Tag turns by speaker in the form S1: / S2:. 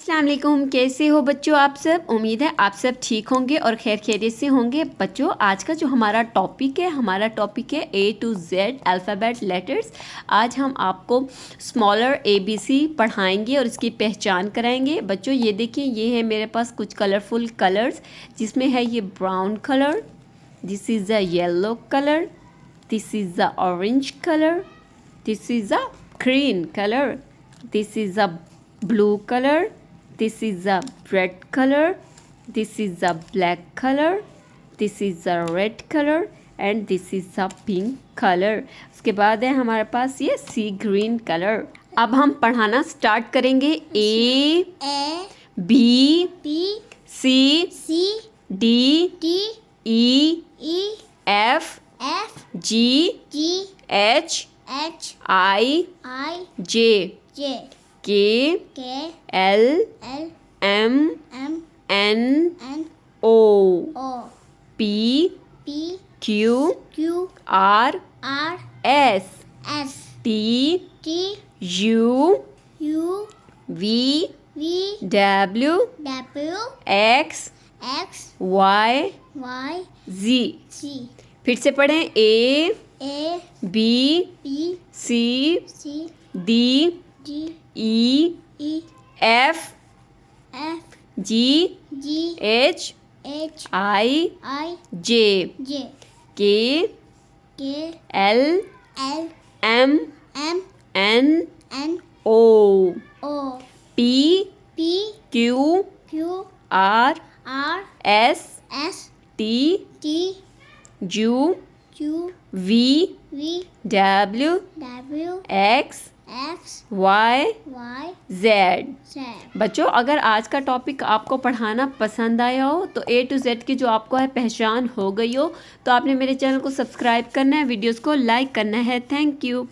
S1: अस्सलाम वालेकुम, कैसे हो बच्चों आप सब। उम्मीद है आप सब ठीक होंगे और खैर खैरियत से होंगे। बच्चों आज का जो हमारा टॉपिक है A to Z alphabet letters. आज हम आपको स्मॉलर ABC पढ़ाएंगे और इसकी पहचान कराएंगे। बच्चों ये देखिए, ये है मेरे पास कुछ कलरफुल कलर्स, जिसमें है ये brown colour, this is a yellow colour, this is a orange colour, this is a green colour, this is a blue color, this is a red color, this is a black color, this is a red color and this is a pink color। उसके बाद है हमारे पास ये सी green colour. अब हम पढ़ाना start करेंगे। A B C D E F G H I J K L M N O P Q R S T U V W X Y Z। फिर से पढ़ें। A B C D E F G H I J K L M N O P Q R S T U V W X Y Z। बच्चों अगर आज का topic आपको पढ़ाना पसंद आया हो तो A to Z की जो आपको है पहचान हो गई हो, तो आपने मेरे चैनल को सब्सक्राइब करना है, वीडियोस को लाइक करना है। Thank you.